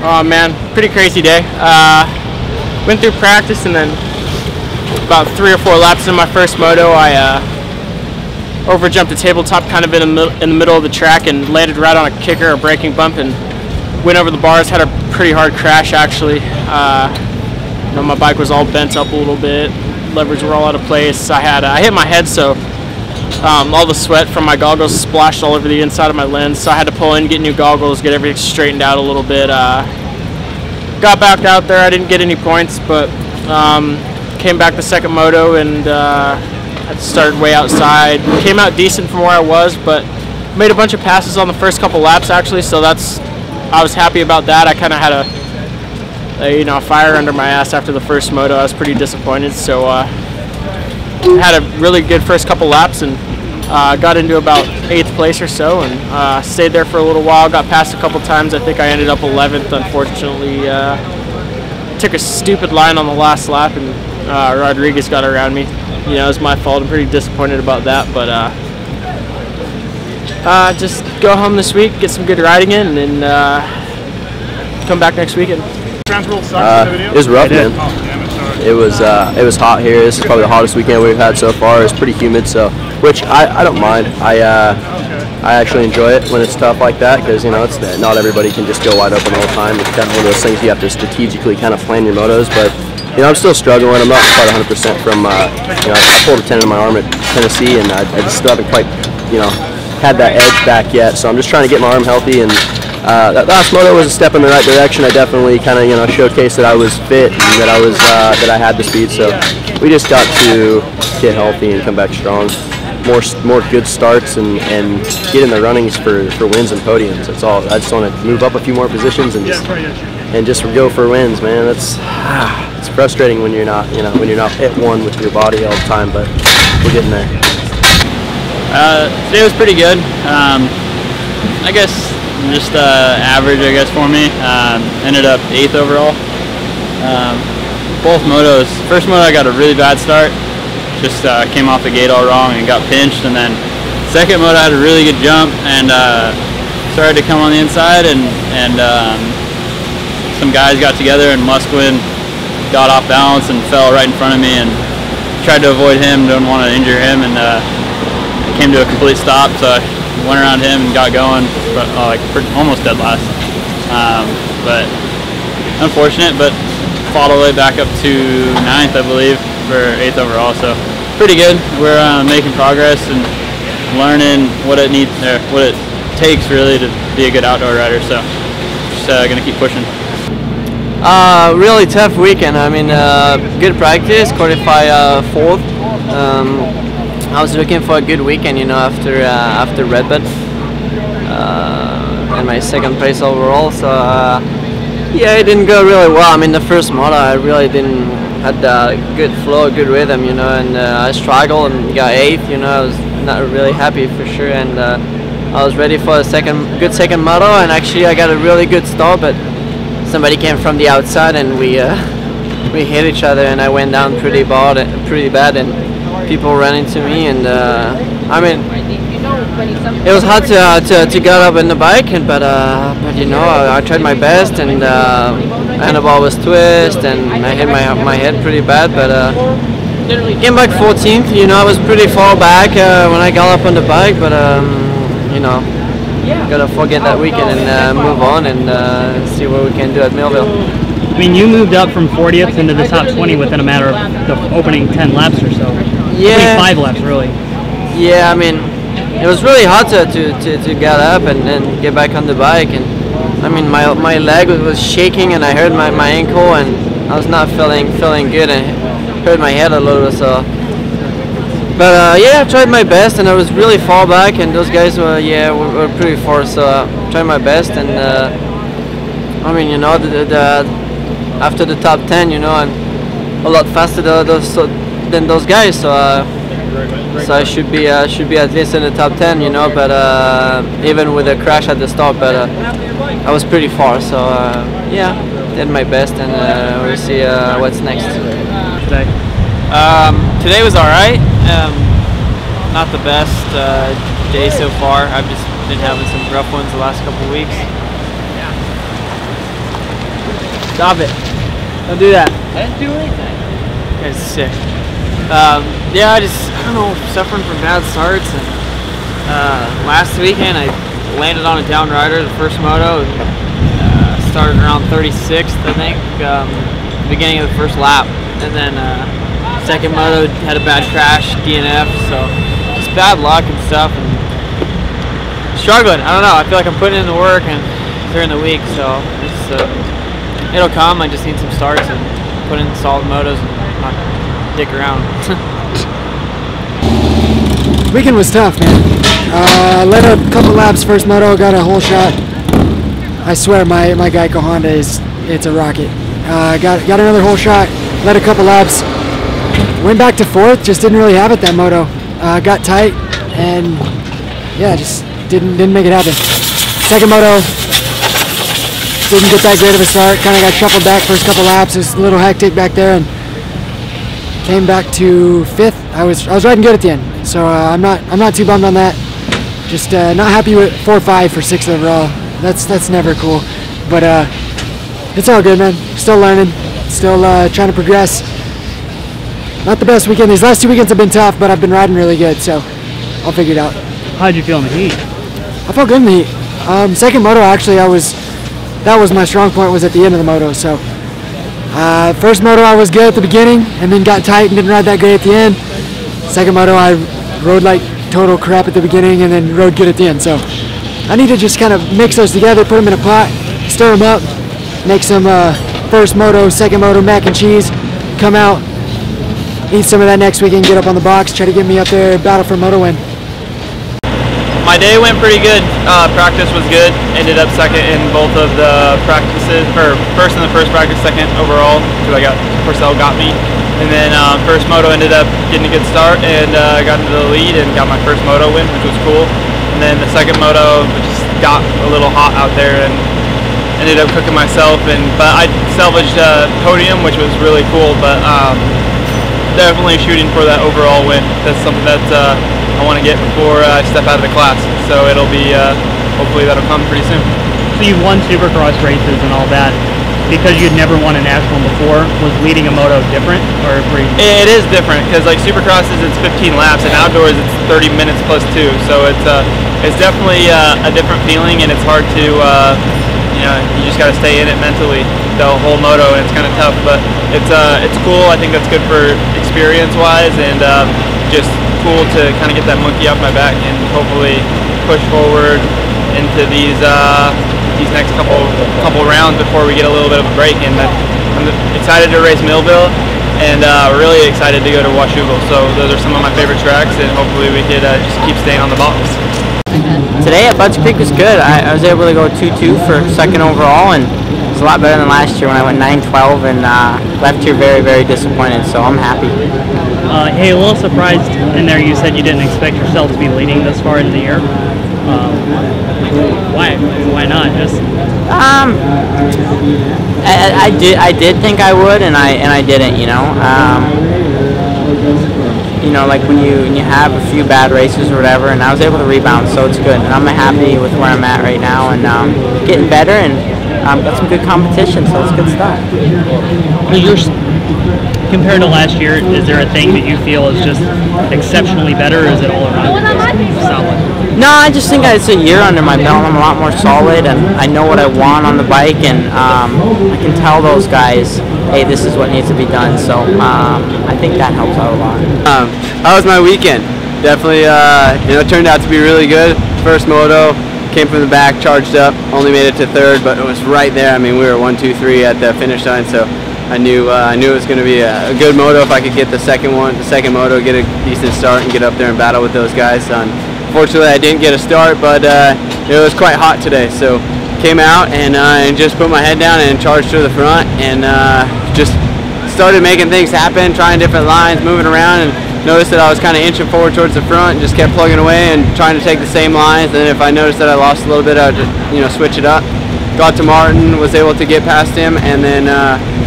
Oh man, pretty crazy day. Went through practice and then about 3 or 4 laps in my first moto, I overjumped a tabletop kind of in the middle of the track and landed right on a kicker or braking bump and went over the bars. Had a pretty hard crash actually. You know, my bike was all bent up a little bit. Levers were all out of place. I hit my head, so all the sweat from my goggles splashed all over the inside of my lens. So I had to pull in, get new goggles, get everything straightened out a little bit. Got back out there. I didn't get any points, but came back the second moto and I started way outside. Came out decent from where I was, but made a bunch of passes on the first couple laps actually. So I was happy about that. I kind of had a fire under my ass after the first moto. I was pretty disappointed. So had a really good first couple laps and got into about 8th place or so and stayed there for a little while. Got passed a couple times. I think I ended up 11th. Unfortunately, took a stupid line on the last lap and Rodriguez got around me. You know, it was my fault. I'm pretty disappointed about that, but just go home this week, get some good riding in, and come back next weekend. TransWorld sucked in the video? It was rough, man. Oh, damn it, sorry. It was hot here. This is probably the hottest weekend we've had so far. It's pretty humid, so which I don't mind. I actually enjoy it when it's tough like that because, you know, it's not everybody can just go wide open all the time. It's kind of one of those things you have to strategically kind of plan your motos, but you know, I'm still struggling. I'm not quite 100% from, you know, I pulled a tendon in my arm at Tennessee, and I just still haven't quite, you know, had that edge back yet. So I'm just trying to get my arm healthy, and that last moto was a step in the right direction. I definitely kind of, you know, showcased that I was fit and that I had the speed. So we just got to get healthy and come back strong. More good starts and get in the runnings for wins and podiums. That's all. I just want to move up a few more positions and just go for wins, man. It's frustrating when you're not, you know, when you're not at one with your body all the time, but we're getting there. Today was pretty good. I guess just average, I guess, for me. Ended up 8th overall. Both motos. First moto I got a really bad start. Just came off the gate all wrong and got pinched, and then second moto I had a really good jump and started to come on the inside, and some guys got together and Musquin got off balance and fell right in front of me and tried to avoid him, didn't want to injure him, and came to a complete stop, so I went around him and got going, but almost dead last. But unfortunate, but fought all the way back up to 9th, I believe, for 8th overall, so pretty good. We're making progress and learning what it takes really to be a good outdoor rider, so just gonna keep pushing. Really tough weekend. I mean, good practice, qualify 4th. I was looking for a good weekend, you know, after Redbud and my 2nd place overall. So yeah, it didn't go really well. I mean, the first moto I really had good flow, good rhythm, you know, and I struggled and got 8th. You know, I was not really happy for sure, and I was ready for a good second moto, and actually I got a really good start, but somebody came from the outside and we hit each other, and I went down pretty bad, and people ran into me, and I mean, it was hard to get up in the bike, but you know, I tried my best, and handlebar was twist, and I hit my head pretty bad, but came back 14th. You know, I was pretty far back when I got up on the bike, but you know, gotta forget that weekend and move on and see what we can do at Millville. I mean, you moved up from 40th into the top 20 within a matter of the opening 10 laps or so. Yeah. 25 laps, really. Yeah, I mean, it was really hard to get up and get back on the bike, and I mean, my leg was shaking, and I hurt my ankle, and I was not feeling good, and hurt my head a little. So, but yeah, I tried my best, and I was really far back, and those guys were pretty far. So I tried my best, and I mean, you know, after the top 10, you know, I'm a lot faster than those guys. So I should be at least in the top 10, you know. But even with a crash at the start, but I was pretty far. So yeah, did my best, and we'll see what's next. Today was all right. Not the best day so far. I've just been having some rough ones the last couple of weeks. Stop it. Don't do that. I didn't do anything. That's sick. Yeah, I don't know, suffering from bad starts. And, last weekend I landed on a down rider, the first moto, and started around 36th, I think, beginning of the first lap. And then second moto had a bad crash, DNF, so just bad luck and stuff. And struggling. I don't know. I feel like I'm putting in the work and during the week, so it's, it'll come. I just need some starts and put in solid motos and not dick around. Weekend was tough, man. Led a couple laps first moto, got a whole shot. I swear my Geico Honda it's a rocket. Got another whole shot, led a couple laps, went back to fourth, just didn't really have it that moto. Got tight and yeah, just didn't make it happen. Second moto, didn't get that great of a start, kind of got shuffled back first couple laps. It was a little hectic back there and came back to fifth. I was riding good at the end, so I'm not too bummed on that. Just not happy with 4-5 for sixth overall. That's never cool, but it's all good, man. Still learning, still trying to progress. Not the best weekend. These last 2 weekends have been tough, but I've been riding really good, so I'll figure it out. How'd you feel in the heat? I felt good in the heat. Second moto, actually, that was my strong point, was at the end of the moto. So first moto I was good at the beginning, and then got tight and didn't ride that great at the end. Second moto I rode like total crap at the beginning, and then rode good at the end. So I need to just kind of mix those together, put them in a pot, stir them up, make some first moto, second moto mac and cheese, come out, eat some of that next weekend, get up on the box, try to get me up there, battle for a moto win. My day went pretty good. Practice was good. Ended up second in both of the practices, or first in the first practice, second overall, because Porcel got me. And then first moto ended up getting a good start and got into the lead and got my first moto win, which was cool. And then the second moto just got a little hot out there and ended up cooking myself. But I salvaged a podium, which was really cool. But definitely shooting for that overall win. That's something that I want to get before I step out of the class. So it'll be, hopefully that'll come pretty soon. So you've won Supercross races and all that. Because you'd never won a national before, was leading a moto different? Or It is different, because like Supercross is 15 laps, and outdoors it's 30 minutes plus 2. So it's definitely a different feeling, and it's hard to, you just got to stay in it mentally the whole moto, and it's kind of tough. But it's cool. I think that's good for experience-wise, and just cool to kind of get that monkey off my back and hopefully push forward into these next couple rounds before we get a little bit of a break. And I'm excited to race Millville, and really excited to go to Washougal. So those are some of my favorite tracks, and hopefully we could just keep staying on the box. Today at Bud's Creek was good. I was able to go 2-2 for second overall, and it's a lot better than last year when I went 9-12 and left here very, very disappointed, so I'm happy. Hey, a little surprised in there you said you didn't expect yourself to be leading this far into the year. Why not? Just I did think I would, and I didn't. Like when you have a few bad races or whatever, and I was able to rebound, so it's good. And I'm happy with where I'm at right now, and getting better, and got some good competition, so it's good stuff. Compared to last year, is there a thing that you feel is just exceptionally better, or is it all around solid? No, I just think it's a year under my belt. I'm a lot more solid, and I know what I want on the bike, and I can tell those guys, hey, this is what needs to be done. So I think that helps out a lot. How was my weekend? Definitely, turned out to be really good. First moto, came from the back, charged up, only made it to third, but it was right there. I mean, we were 1, 2, 3 at the finish line, so I knew it was going to be a good moto if I could get the second moto, get a decent start, and get up there and battle with those guys. Unfortunately, I didn't get a start, but it was quite hot today, so came out and just put my head down and charged to the front, and just started making things happen, trying different lines, moving around, and noticed that I was kind of inching forward towards the front, and just kept plugging away and trying to take the same lines. And then if I noticed that I lost a little bit, I would just switch it up. Got to Martin, was able to get past him, and then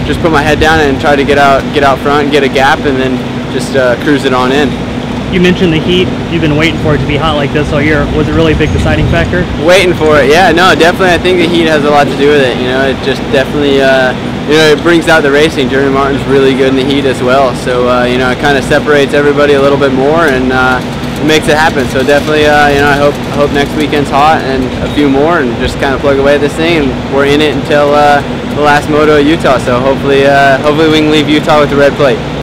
just put my head down and try to get out front and get a gap, and then just cruise it on in. You mentioned the heat. You've been waiting for it to be hot like this all year. Was it really a big deciding factor? Waiting for it, yeah. No, definitely. I think the heat has a lot to do with it. It just definitely it brings out the racing. Jeremy Martin's really good in the heat as well, so it kind of separates everybody a little bit more, and it makes it happen. So definitely, I hope next weekend's hot and a few more, and just kind of plug away at this thing. And we're in it until the last moto at Utah. So hopefully we can leave Utah with the red plate.